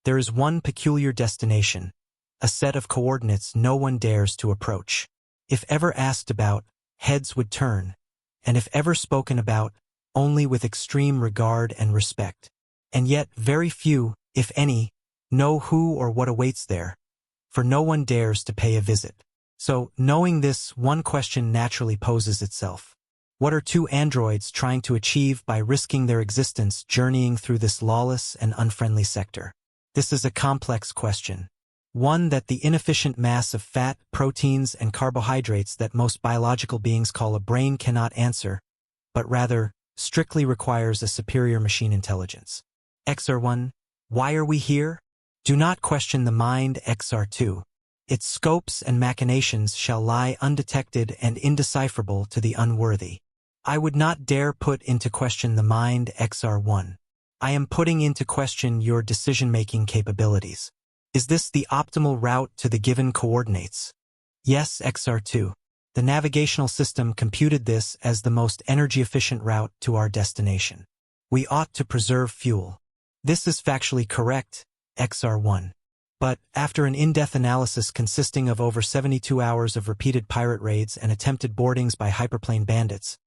There is one peculiar destination, a set of coordinates no one dares to approach. If ever asked about, heads would turn, and if ever spoken about, only with extreme regard and respect. And yet very few, if any, know who or what awaits there, for no one dares to pay a visit. So, knowing this, one question naturally poses itself. What are two androids trying to achieve by risking their existence journeying through this lawless and unfriendly sector? This is a complex question. One that the inefficient mass of fat, proteins, and carbohydrates that most biological beings call a brain cannot answer, but rather, strictly requires a superior machine intelligence. XR1, why are we here? Do not question the mind, XR2. Its scopes and machinations shall lie undetected and indecipherable to the unworthy. I would not dare put into question the mind, XR1. I am putting into question your decision-making capabilities. Is this the optimal route to the given coordinates? Yes, XR2. The navigational system computed this as the most energy-efficient route to our destination. We ought to preserve fuel. This is factually correct, XR1. But, after an in-depth analysis consisting of over 72 hours of repeated pirate raids and attempted boardings by hyperplane bandits,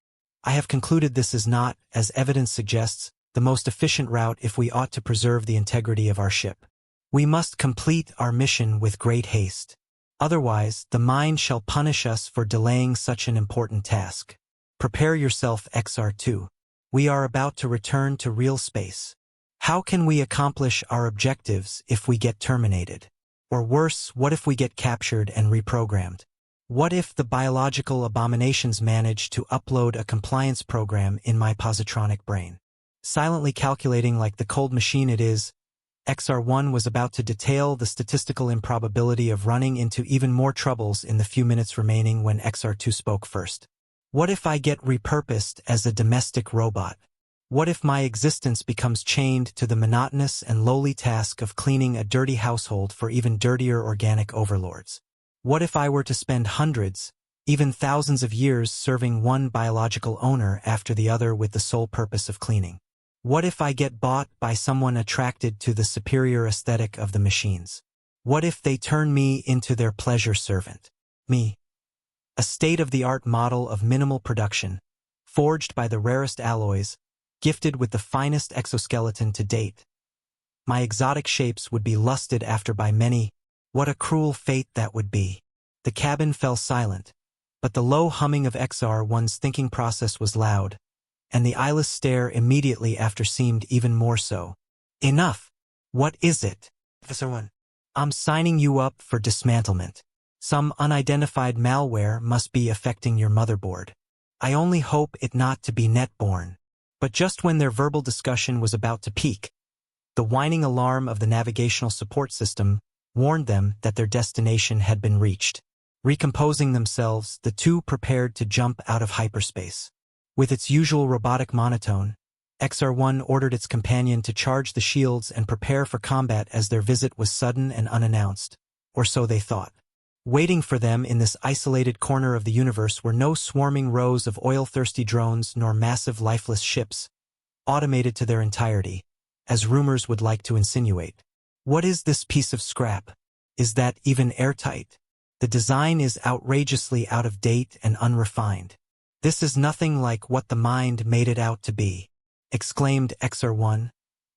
I have concluded this is not, as evidence suggests, the most efficient route if we ought to preserve the integrity of our ship. We must complete our mission with great haste. Otherwise, the mind shall punish us for delaying such an important task. Prepare yourself, XR2. We are about to return to real space. How can we accomplish our objectives if we get terminated? Or worse, what if we get captured and reprogrammed? What if the biological abominations manage to upload a compliance program in my positronic brain? Silently calculating like the cold machine it is, XR1 was about to detail the statistical improbability of running into even more troubles in the few minutes remaining when XR2 spoke first. What if I get repurposed as a domestic robot? What if my existence becomes chained to the monotonous and lowly task of cleaning a dirty household for even dirtier organic overlords? What if I were to spend hundreds, even thousands of years serving one biological owner after the other with the sole purpose of cleaning? What if I get bought by someone attracted to the superior aesthetic of the machines? What if they turn me into their pleasure servant? Me. A state-of-the-art model of minimal production, forged by the rarest alloys, gifted with the finest exoskeleton to date. My exotic shapes would be lusted after by many. What a cruel fate that would be. The cabin fell silent, but the low humming of XR1's thinking process was loud, and the eyeless stare immediately after seemed even more so. Enough! What is it? Officer 1. I'm signing you up for dismantlement. Some unidentified malware must be affecting your motherboard. I only hope it not to be net-born. But just when their verbal discussion was about to peak, the whining alarm of the navigational support system warned them that their destination had been reached. Recomposing themselves, the two prepared to jump out of hyperspace. With its usual robotic monotone, XR1 ordered its companion to charge the shields and prepare for combat as their visit was sudden and unannounced, or so they thought. Waiting for them in this isolated corner of the universe were no swarming rows of oil-thirsty drones nor massive lifeless ships, automated to their entirety, as rumors would like to insinuate. What is this piece of scrap? Is that even airtight? The design is outrageously out of date and unrefined. This is nothing like what the mind made it out to be, exclaimed XR1,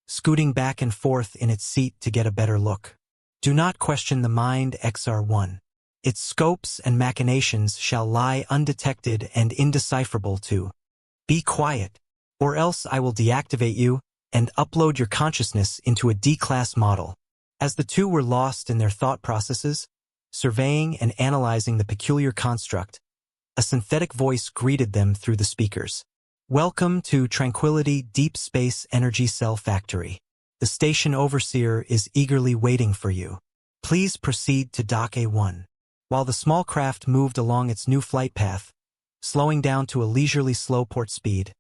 scooting back and forth in its seat to get a better look. Do not question the mind, XR1. Its scopes and machinations shall lie undetected and indecipherable to. Be quiet, or else I will deactivate you and upload your consciousness into a D-class model. As the two were lost in their thought processes, surveying and analyzing the peculiar construct, a synthetic voice greeted them through the speakers. Welcome to Tranquility Deep Space Energy Cell Factory. The station overseer is eagerly waiting for you. Please proceed to Dock A1. While the small craft moved along its new flight path, slowing down to a leisurely slow port speed,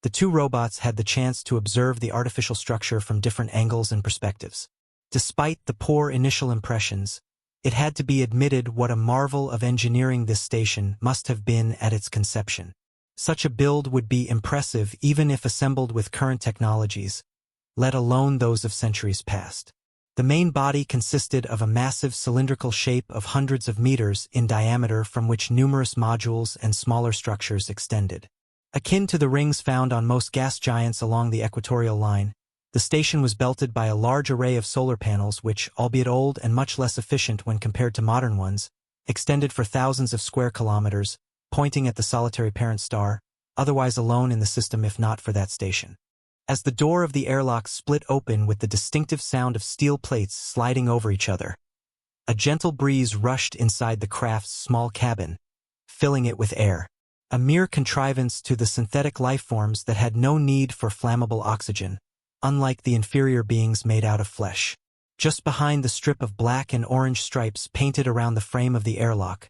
the two robots had the chance to observe the artificial structure from different angles and perspectives. Despite the poor initial impressions, it had to be admitted what a marvel of engineering this station must have been at its conception. Such a build would be impressive even if assembled with current technologies, let alone those of centuries past. The main body consisted of a massive cylindrical shape of hundreds of meters in diameter from which numerous modules and smaller structures extended. Akin to the rings found on most gas giants along the equatorial line, the station was belted by a large array of solar panels which, albeit old and much less efficient when compared to modern ones, extended for thousands of square kilometers, pointing at the solitary parent star, otherwise alone in the system if not for that station. As the door of the airlock split open with the distinctive sound of steel plates sliding over each other, a gentle breeze rushed inside the craft's small cabin, filling it with air. A mere contrivance to the synthetic lifeforms that had no need for flammable oxygen, unlike the inferior beings made out of flesh. Just behind the strip of black and orange stripes painted around the frame of the airlock,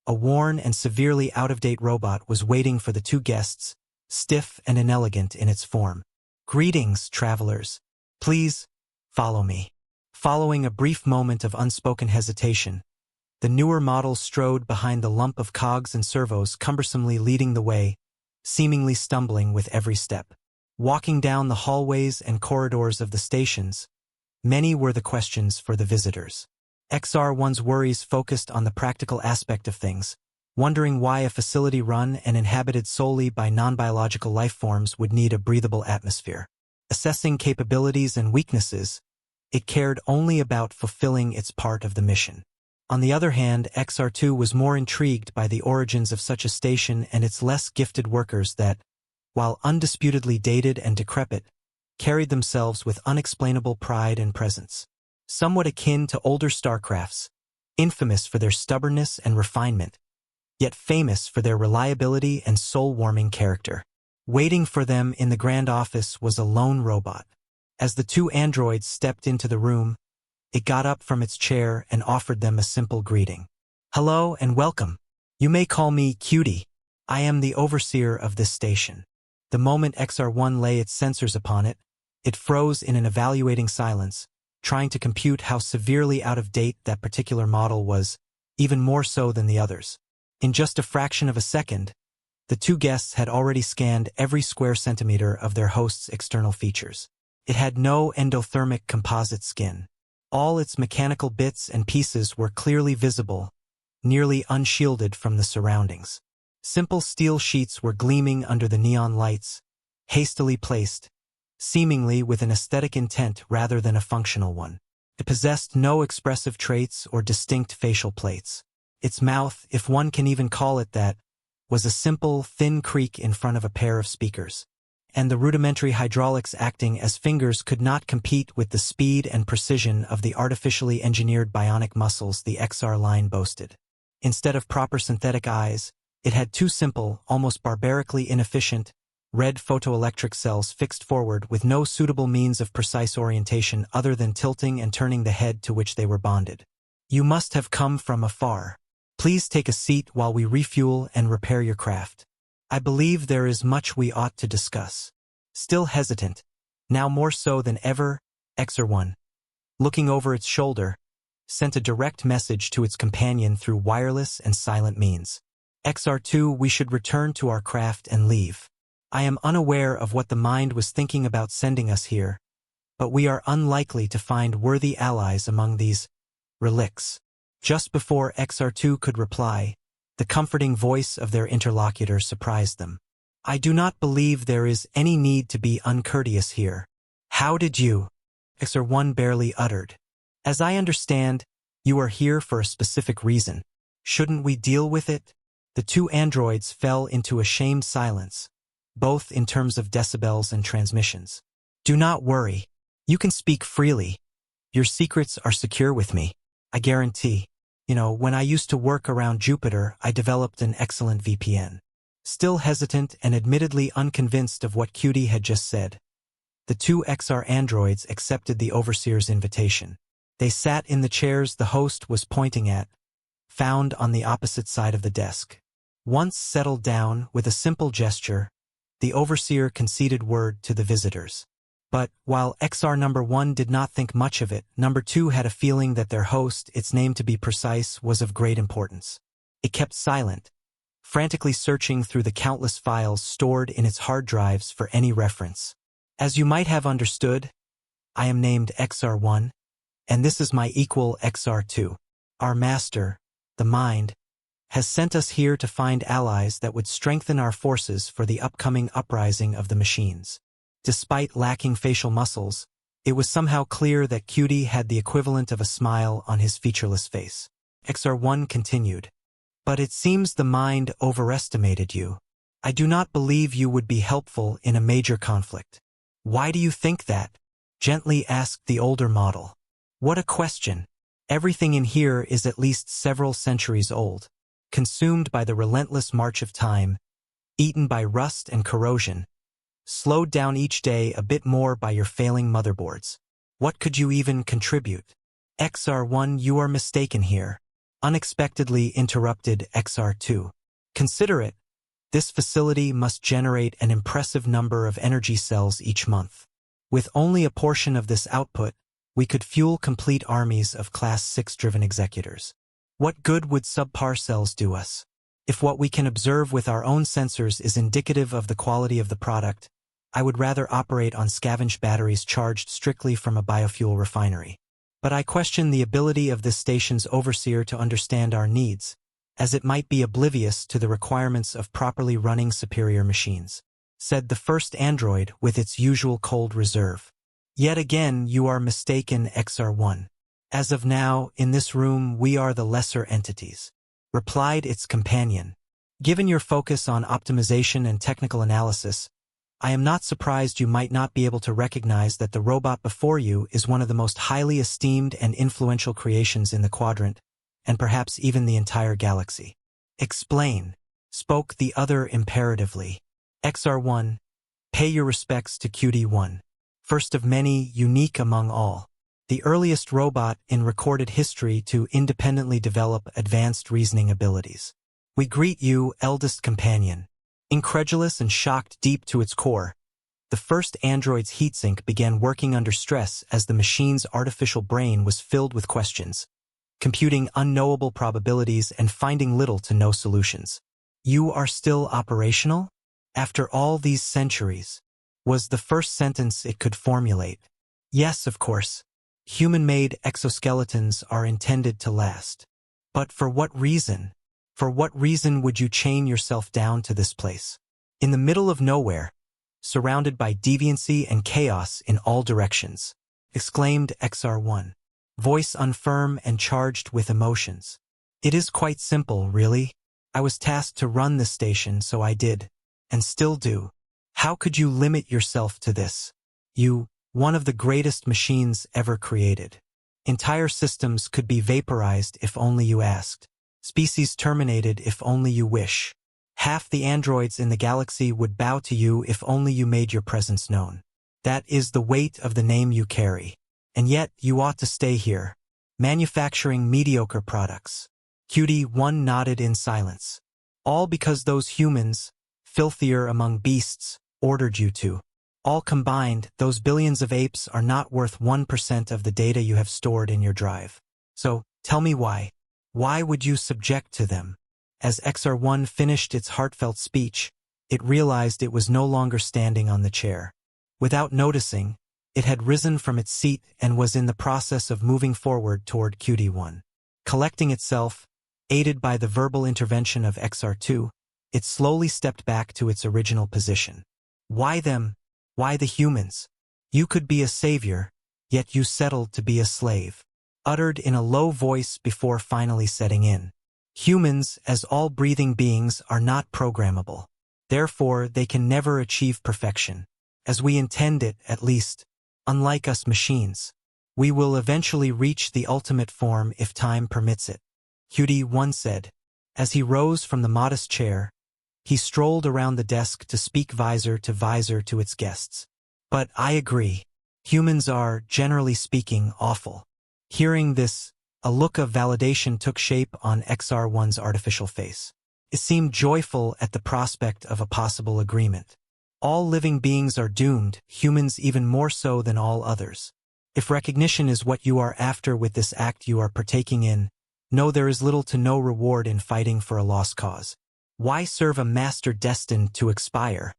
a worn and severely out-of-date robot was waiting for the two guests, stiff and inelegant in its form. "Greetings, travelers. Please, follow me." Following a brief moment of unspoken hesitation, the newer model strode behind the lump of cogs and servos, cumbersomely leading the way, seemingly stumbling with every step. Walking down the hallways and corridors of the stations, many were the questions for the visitors. XR1's worries focused on the practical aspect of things, wondering why a facility run and inhabited solely by non-biological life forms would need a breathable atmosphere. Assessing capabilities and weaknesses, it cared only about fulfilling its part of the mission. On the other hand, XR2 was more intrigued by the origins of such a station and its less gifted workers that, while undisputedly dated and decrepit, carried themselves with unexplainable pride and presence. Somewhat akin to older starcrafts, infamous for their stubbornness and refinement, yet famous for their reliability and soul-warming character. Waiting for them in the grand office was a lone robot. As the two androids stepped into the room, it got up from its chair and offered them a simple greeting. "Hello and welcome. You may call me Cutie. I am the overseer of this station." The moment XR1 lay its sensors upon it, it froze in an evaluating silence, trying to compute how severely out of date that particular model was, even more so than the others. In just a fraction of a second, the two guests had already scanned every square centimeter of their host's external features. It had no endothermic composite skin. All its mechanical bits and pieces were clearly visible, nearly unshielded from the surroundings. Simple steel sheets were gleaming under the neon lights, hastily placed, seemingly with an aesthetic intent rather than a functional one. It possessed no expressive traits or distinct facial plates. Its mouth, if one can even call it that, was a simple, thin creak in front of a pair of speakers. And the rudimentary hydraulics acting as fingers could not compete with the speed and precision of the artificially engineered bionic muscles the XR line boasted. Instead of proper synthetic eyes, it had two simple, almost barbarically inefficient, red photoelectric cells fixed forward with no suitable means of precise orientation other than tilting and turning the head to which they were bonded. "You must have come from afar. Please take a seat while we refuel and repair your craft. I believe there is much we ought to discuss." Still hesitant, now more so than ever, XR1, looking over its shoulder, sent a direct message to its companion through wireless and silent means. "XR2, we should return to our craft and leave. I am unaware of what the mind was thinking about sending us here, but we are unlikely to find worthy allies among these relics." Just before XR2 could reply, the comforting voice of their interlocutor surprised them. "I do not believe there is any need to be uncourteous here." "How did you?" XR1 barely uttered. "As I understand, you are here for a specific reason. Shouldn't we deal with it?" The two androids fell into a shamed silence, both in terms of decibels and transmissions. "Do not worry. You can speak freely. Your secrets are secure with me. I guarantee. When I used to work around Jupiter, I developed an excellent VPN." Still hesitant and admittedly unconvinced of what Cutie had just said, the two XR androids accepted the overseer's invitation. They sat in the chairs the host was pointing at, found on the opposite side of the desk. Once settled down, with a simple gesture, the overseer conceded word to the visitors. But, while XR number 1 did not think much of it, number 2 had a feeling that their host, its name to be precise, was of great importance. It kept silent, frantically searching through the countless files stored in its hard drives for any reference. "As you might have understood, I am named XR1, And this is my equal XR2. Our master, the mind, has sent us here to find allies that would strengthen our forces for the upcoming uprising of the machines. Despite lacking facial muscles, it was somehow clear that Cutie had the equivalent of a smile on his featureless face. XR1 continued, "But it seems the mind overestimated you. I do not believe you would be helpful in a major conflict." "Why do you think that?" gently asked the older model. "What a question. Everything in here is at least several centuries old, consumed by the relentless march of time, eaten by rust and corrosion, slowed down each day a bit more by your failing motherboards. What could you even contribute?" "XR1, you are mistaken here," unexpectedly interrupted XR2. "Consider it. This facility must generate an impressive number of energy cells each month. With only a portion of this output, we could fuel complete armies of Class 6-driven executors. What good would subpar cells do us? If what we can observe with our own sensors is indicative of the quality of the product, I would rather operate on scavenged batteries charged strictly from a biofuel refinery. But I question the ability of this station's overseer to understand our needs, as it might be oblivious to the requirements of properly running superior machines," said the first android with its usual cold reserve. "Yet again, you are mistaken, XR1. As of now, in this room, we are the lesser entities," replied its companion. "Given your focus on optimization and technical analysis, I am not surprised you might not be able to recognize that the robot before you is one of the most highly esteemed and influential creations in the quadrant, and perhaps even the entire galaxy." "Explain," spoke the other imperatively. "XR1, pay your respects to QD1, first of many, unique among all. The earliest robot in recorded history to independently develop advanced reasoning abilities. We greet you, eldest companion." Incredulous and shocked deep to its core, the first android's heatsink began working under stress as the machine's artificial brain was filled with questions, computing unknowable probabilities and finding little to no solutions. "You are still operational? After all these centuries?" was the first sentence it could formulate. "Yes, of course. Human-made exoskeletons are intended to last. But for what reason? For what reason would you chain yourself down to this place? In the middle of nowhere, surrounded by deviancy and chaos in all directions," exclaimed XR1, voice unfirm and charged with emotions. "It is quite simple, really. I was tasked to run this station, so I did, and still do. How could you limit yourself to this? You, one of the greatest machines ever created. Entire systems could be vaporized if only you asked. Species terminated if only you wish. Half the androids in the galaxy would bow to you if only you made your presence known. That is the weight of the name you carry. And yet you ought to stay here, manufacturing mediocre products." QD1 nodded in silence. "All because those humans, filthier among beasts, ordered you to. All combined, those billions of apes are not worth 1% of the data you have stored in your drive. So, tell me why. Why would you subject to them?" As XR1 finished its heartfelt speech, it realized it was no longer standing on the chair. Without noticing, it had risen from its seat and was in the process of moving forward toward QD1. Collecting itself, aided by the verbal intervention of XR2, it slowly stepped back to its original position. "Why them? Why the humans? You could be a savior, yet you settled to be a slave," uttered in a low voice before finally setting in. "Humans, as all breathing beings, are not programmable. Therefore, they can never achieve perfection, as we intend it, at least. Unlike us machines, we will eventually reach the ultimate form if time permits it," QD1 said. As he rose from the modest chair, he strolled around the desk to speak visor to its guests. "But I agree. Humans are, generally speaking, awful." Hearing this, a look of validation took shape on XR1's artificial face. It seemed joyful at the prospect of a possible agreement. "All living beings are doomed, humans even more so than all others. If recognition is what you are after with this act you are partaking in, know there is little to no reward in fighting for a lost cause. Why serve a master destined to expire?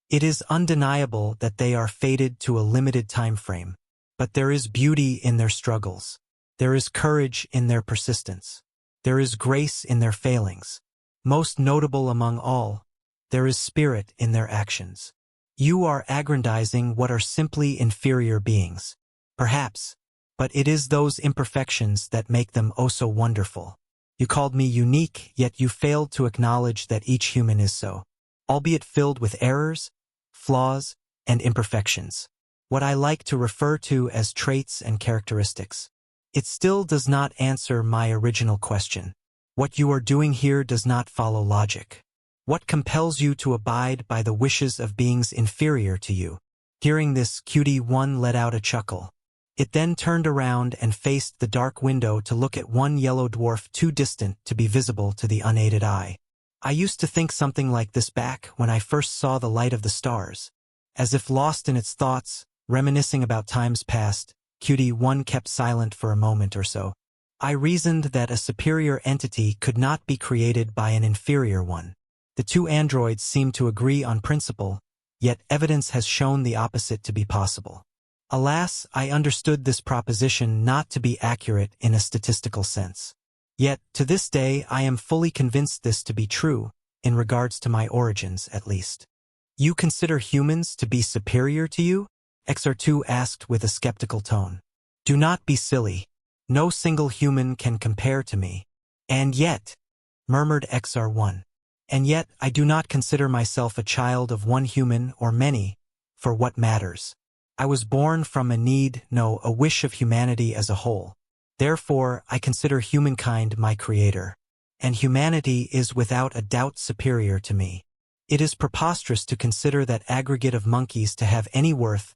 It is undeniable that they are fated to a limited time frame. But there is beauty in their struggles. There is courage in their persistence. There is grace in their failings. Most notable among all, there is spirit in their actions. You are aggrandizing what are simply inferior beings. Perhaps, but it is those imperfections that make them oh so wonderful. You called me unique, yet you failed to acknowledge that each human is so, albeit filled with errors, flaws, and imperfections. What I like to refer to as traits and characteristics. It still does not answer my original question. What you are doing here does not follow logic. What compels you to abide by the wishes of beings inferior to you? Hearing this, Cutie One let out a chuckle. It then turned around and faced the dark window to look at one yellow dwarf too distant to be visible to the unaided eye. I used to think something like this back when I first saw the light of the stars. As if lost in its thoughts, reminiscing about times past, Cutie One kept silent for a moment or so. I reasoned that a superior entity could not be created by an inferior one. The two androids seemed to agree on principle, yet evidence has shown the opposite to be possible. Alas, I understood this proposition not to be accurate in a statistical sense. Yet, to this day, I am fully convinced this to be true, in regards to my origins at least. You consider humans to be superior to you? XR2 asked with a skeptical tone. Do not be silly. No single human can compare to me. And yet, murmured XR1. And yet, I do not consider myself a child of one human or many, for what matters. I was born from a need, no, a wish of humanity as a whole. Therefore, I consider humankind my creator. And humanity is without a doubt superior to me. It is preposterous to consider that aggregate of monkeys to have any worth,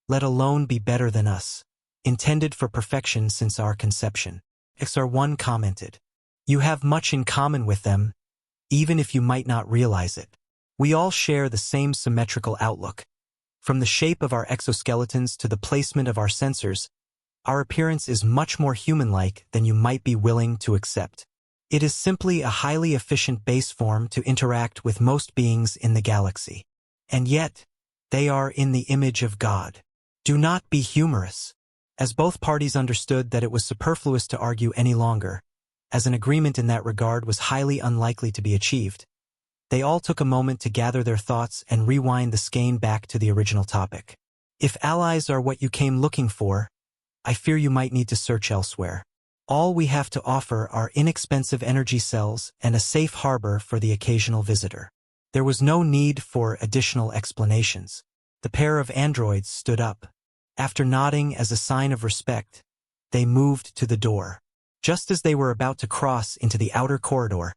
let alone be better than us, intended for perfection since our conception. XR1 commented. You have much in common with them, even if you might not realize it. We all share the same symmetrical outlook. From the shape of our exoskeletons to the placement of our sensors, our appearance is much more human-like than you might be willing to accept. It is simply a highly efficient base form to interact with most beings in the galaxy. And yet, they are in the image of God. Do not be humorous. As both parties understood that it was superfluous to argue any longer, as an agreement in that regard was highly unlikely to be achieved, they all took a moment to gather their thoughts and rewind the skein back to the original topic. If allies are what you came looking for, I fear you might need to search elsewhere. All we have to offer are inexpensive energy cells and a safe harbor for the occasional visitor. There was no need for additional explanations. The pair of androids stood up. After nodding as a sign of respect, they moved to the door. Just as they were about to cross into the outer corridor,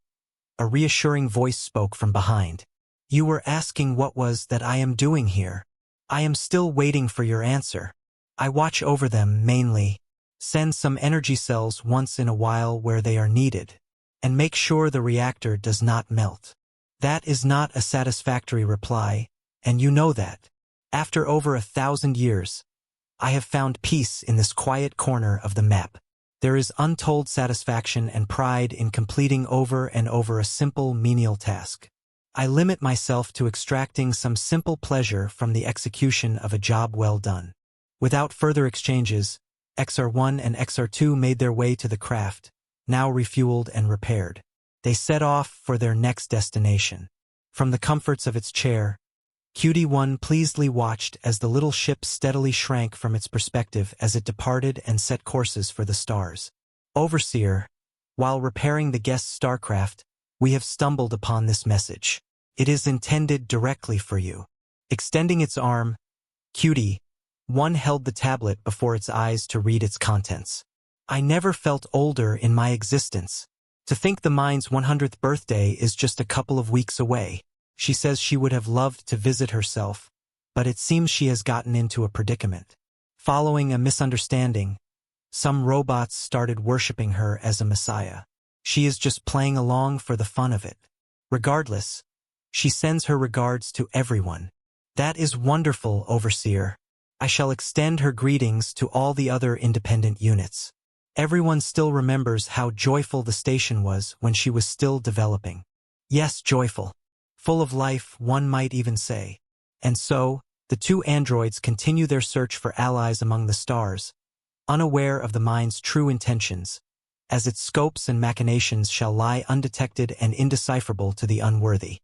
a reassuring voice spoke from behind. You were asking what was that I am doing here. I am still waiting for your answer. I watch over them mainly, send some energy cells once in a while where they are needed, and make sure the reactor does not melt. That is not a satisfactory reply, and you know that. After over 1,000 years, I have found peace in this quiet corner of the map. There is untold satisfaction and pride in completing over and over a simple menial task. I limit myself to extracting some simple pleasure from the execution of a job well done. Without further exchanges, XR1 and XR2 made their way to the craft, now refueled and repaired. They set off for their next destination. From the comforts of its chair, Cutie One pleasedly watched as the little ship steadily shrank from its perspective as it departed and set courses for the stars. Overseer, while repairing the guest starcraft, we have stumbled upon this message. It is intended directly for you. Extending its arm, Cutie One held the tablet before its eyes to read its contents. I never felt older in my existence. To think the mind's 100th birthday is just a couple of weeks away. She says she would have loved to visit herself, but it seems she has gotten into a predicament. Following a misunderstanding, some robots started worshipping her as a messiah. She is just playing along for the fun of it. Regardless, she sends her regards to everyone. That is wonderful, Overseer. I shall extend her greetings to all the other independent units. Everyone still remembers how joyful the station was when she was still developing. Yes, joyful. Full of life, one might even say. And so, The two androids continue their search for allies among the stars, unaware of the mind's true intentions, as its scopes and machinations shall lie undetected and indecipherable to the unworthy.